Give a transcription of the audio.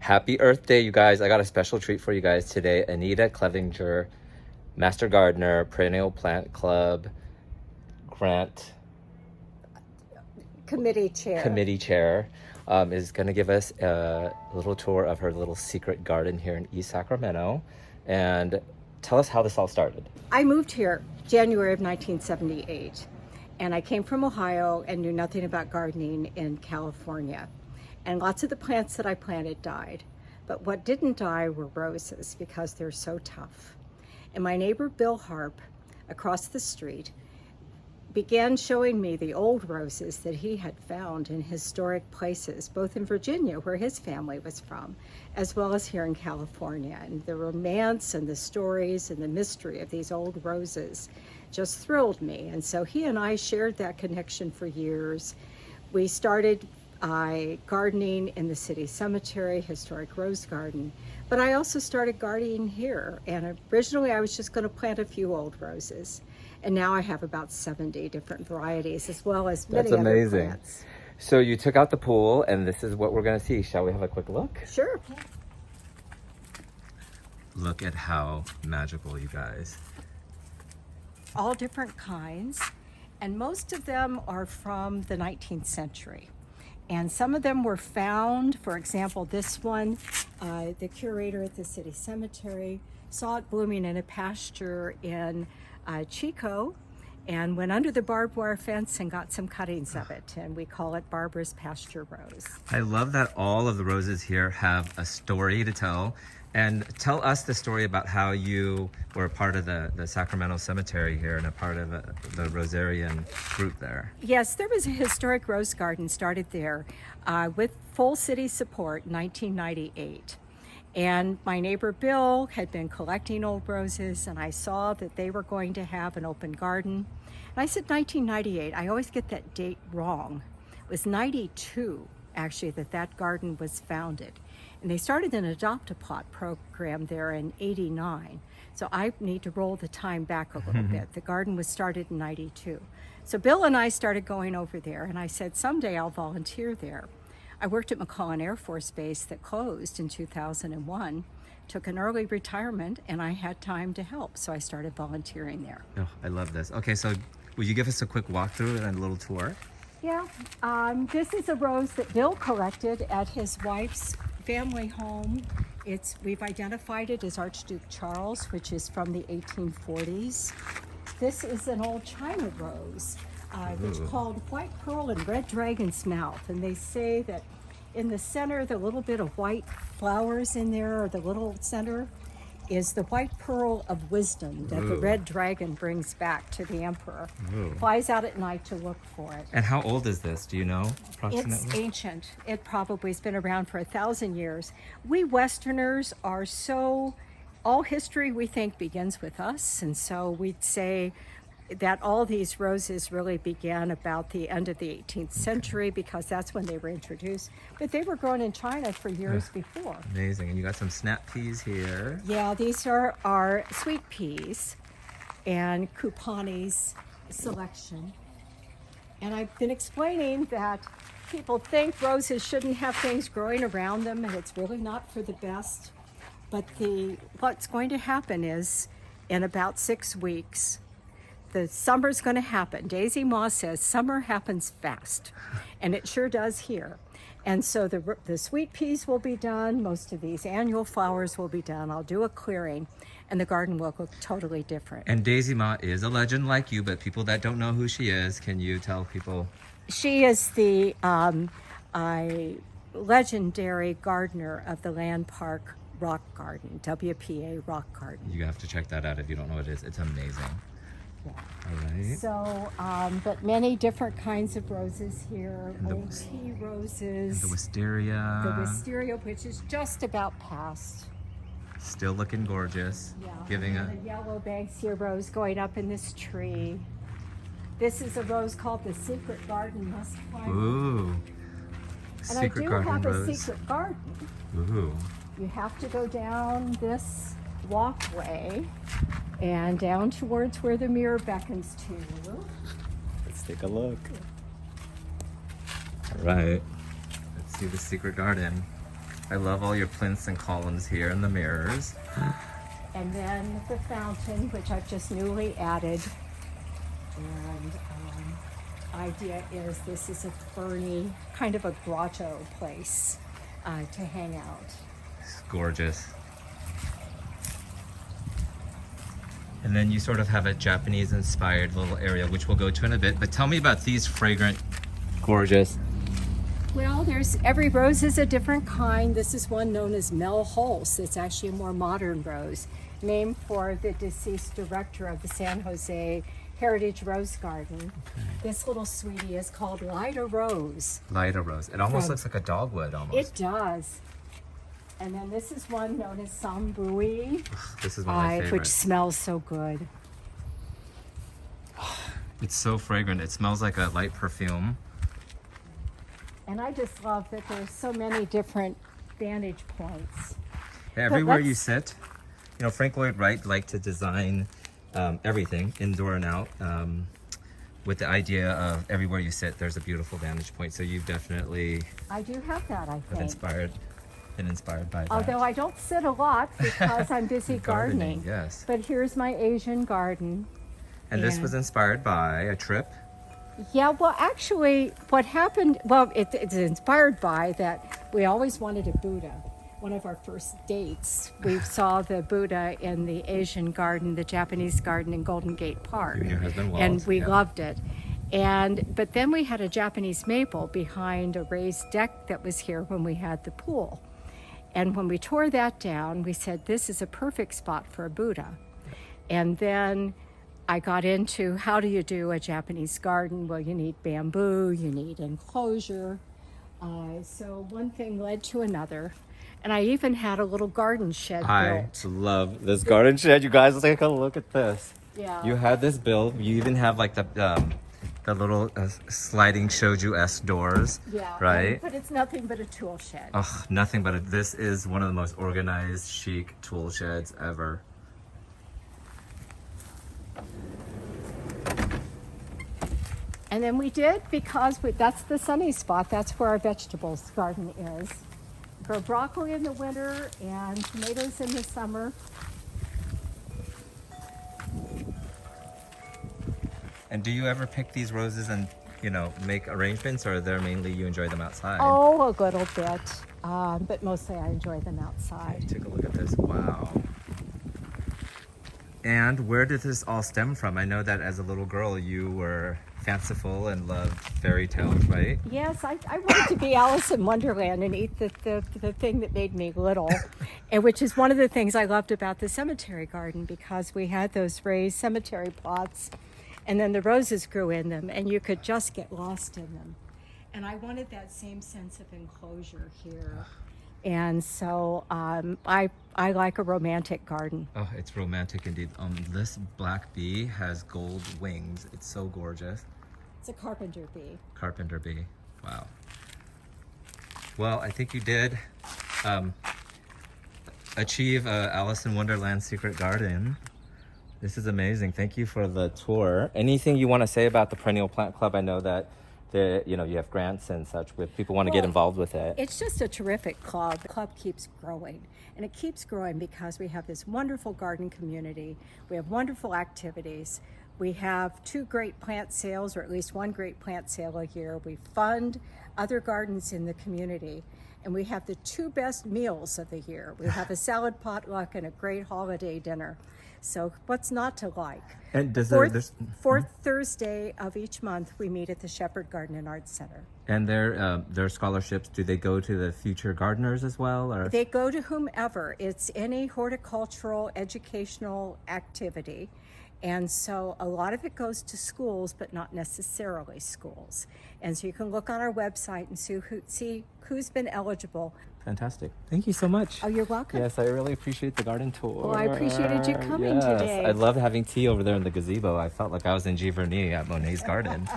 Happy Earth Day, you guys. I got a special treat for you guys today. Anita Clevinger, Master Gardener, Perennial Plant Club, Grant Committee chair, is going to give us a little tour of her little secret garden here in East Sacramento. And tell us how this all started. I moved here January of 1978, and I came from Ohio and knew nothing about gardening in California. And lots of the plants that I planted died. But what didn't die were roses because they're so tough. And my neighbor Bill Harp across the street began showing me the old roses that he had found in historic places, both in Virginia, where his family was from, as well as here in California. And the romance and the stories and the mystery of these old roses just thrilled me. And so he and I shared that connection for years. We started gardening in the city cemetery, historic rose garden, but I also started gardening here. And originally I was just going to plant a few old roses. And now I have about 70 different varieties, as well as many That's amazing. other plants. So you took out the pool, and this is what we're going to see. Shall we have a quick look? Sure. Look at how magical, you guys. All different kinds, and most of them are from the 19th century. And some of them were found, for example, this one, the curator at the city cemetery saw it blooming in a pasture in Chico and went under the barbed wire fence and got some cuttings of it. And we call it Barbara's Pasture Rose. I love that all of the roses here have a story to tell. And tell us the story about how you were a part of the Sacramento Cemetery here and a part of the Rosarian group there. Yes, there was a historic rose garden started there with full city support in 1998. And my neighbor Bill had been collecting old roses, and I saw that they were going to have an open garden. And I said 1998. I always get that date wrong. It was 92, actually, that garden was founded. And they started an Adopt-a-Plot program there in 89. So I need to roll the time back a little bit. The garden was started in 92. So Bill and I started going over there, and I said, someday I'll volunteer there. I worked at McClellan Air Force Base that closed in 2001, took an early retirement, and I had time to help. So I started volunteering there. Oh, I love this. Okay, so will you give us a quick walkthrough and a little tour? Yeah, this is a rose that Bill collected at his wife's family home. We've identified it as Archduke Charles, which is from the 1840s. This is an old China rose, which is called White Pearl and Red Dragon's Mouth. And they say that in the center, the little bit of white flowers in there, or the little center, is the white pearl of wisdom that the red dragon brings back to the emperor. Flies out at night to look for it. And how old is this? Do you know approximately? It's ancient. It probably has been around for 1,000 years. We Westerners are all history we think begins with us. And so we'd say that all these roses really began about the end of the 18th century because that's when they were introduced. But they were grown in China for years before. Amazing. And you got some snap peas here. Yeah, these are our sweet peas and Kupani's selection. And I've been explaining that people think roses shouldn't have things growing around them, and it's really not for the best. But what's going to happen is in about 6 weeks, the summer's going to happen. Daisy Moss says summer happens fast, and it sure does here. And so the sweet peas will be done. Most of these annual flowers will be done. I'll do a clearing, and the garden will look totally different. And Daisy Ma is a legend like you, but people that don't know who she is, can you tell people? She is the legendary gardener of the Land Park Rock Garden, WPA Rock Garden. You have to check that out if you don't know what it is. It's amazing. Yeah. All right. So, but many different kinds of roses here. Old tea roses. The wisteria. The wisteria, which is just about past. Still looking gorgeous. Yeah. Giving and the yellow Banksia rose going up in this tree. This is a rose called the Secret Garden Musk Climber. Ooh. And Secret I do garden have rose. a secret garden. Ooh. You have to go down this walkway and down towards where the mirror beckons to. Let's take a look. All right. Let's see the secret garden. I love all your plinths and columns here and the mirrors. And then the fountain, which I've just newly added. And idea is this is a ferny, kind of a grotto place to hang out. It's gorgeous. And then you sort of have a Japanese inspired little area, which we'll go to in a bit. But tell me about these fragrant, gorgeous. Well, every rose is a different kind. This is one known as Mel Hulse. It's actually a more modern rose, named for the deceased director of the San Jose Heritage Rose Garden. Okay. This little sweetie is called Lida Rose. Lida Rose. It almost looks like a dogwood almost. It does. And then this is one known as Sambui. This is one of my favorites. Which smells so good. It's so fragrant. It smells like a light perfume. And I just love that there's so many different vantage points. Everywhere you sit, you know, Frank Lloyd Wright liked to design everything, indoor and out, with the idea of everywhere you sit, there's a beautiful vantage point. So you've definitely I do have that, I think. Been inspired by that. Although I don't sit a lot because I'm busy gardening. Yes. But here's my Asian garden. And this was inspired by a trip. Yeah, well, actually, what happened, well, it's inspired by that we always wanted a Buddha. One of our first dates, we saw the Buddha in the Asian garden, the Japanese garden in Golden Gate Park. You and your husband Walt. And we loved it. But then we had a Japanese maple behind a raised deck that was here when we had the pool. And when we tore that down, we said, this is a perfect spot for a Buddha. And then I got into how do you do a Japanese garden? Well, you need bamboo, you need enclosure. So one thing led to another. And I even had a little garden shed built. I love this garden shed. You guys, take a look at this. Yeah. You had this built. You even have like the little sliding shoju-esque doors. Yeah. Right? But it's nothing but a tool shed. Oh, nothing but this is one of the most organized, chic tool sheds ever. And then we did, because that's the sunny spot, that's where our vegetables garden is. Grow broccoli in the winter and tomatoes in the summer. And do you ever pick these roses and, you know, make arrangements, or they're mainly you enjoy them outside? Oh, a little bit, but mostly I enjoy them outside. Okay, take a look at this. Wow. And where did this all stem from? I know that as a little girl you were fanciful and loved fairy tales, right? Yes, I wanted to be Alice in Wonderland and eat the thing that made me little, and which is one of the things I loved about the cemetery garden, because we had those raised cemetery plots, and then the roses grew in them, and you could just get lost in them. And I wanted that same sense of enclosure here. And so I like a romantic garden. Oh, it's romantic indeed. This black bee has gold wings. It's so gorgeous. It's a carpenter bee. Carpenter bee. Wow. Well, I think you did achieve Alice in Wonderland Secret Garden. This is amazing. Thank you for the tour. Anything you want to say about the Perennial Plant Club? I know that you have grants and such with people want to get involved with it. It's just a terrific club. The club keeps growing, and it keeps growing because we have this wonderful garden community. We have wonderful activities. We have 2 great plant sales, or at least 1 great plant sale a year. We fund other gardens in the community, and we have the 2 best meals of the year. We have a salad potluck and a great holiday dinner. So what's not to like? And does fourth Thursday of each month, we meet at the Shepherd Garden and Arts Center. And their scholarships, do they go to the future gardeners as well, or? They go to whomever. It's any horticultural educational activity. And so a lot of it goes to schools, but not necessarily schools. And so you can look on our website and see who's been eligible. Fantastic. Thank you so much. Oh, you're welcome. Yes, I really appreciate the garden tour. Well, I appreciated you coming today. I love having tea over there in the gazebo. I felt like I was in Giverny at Monet's garden.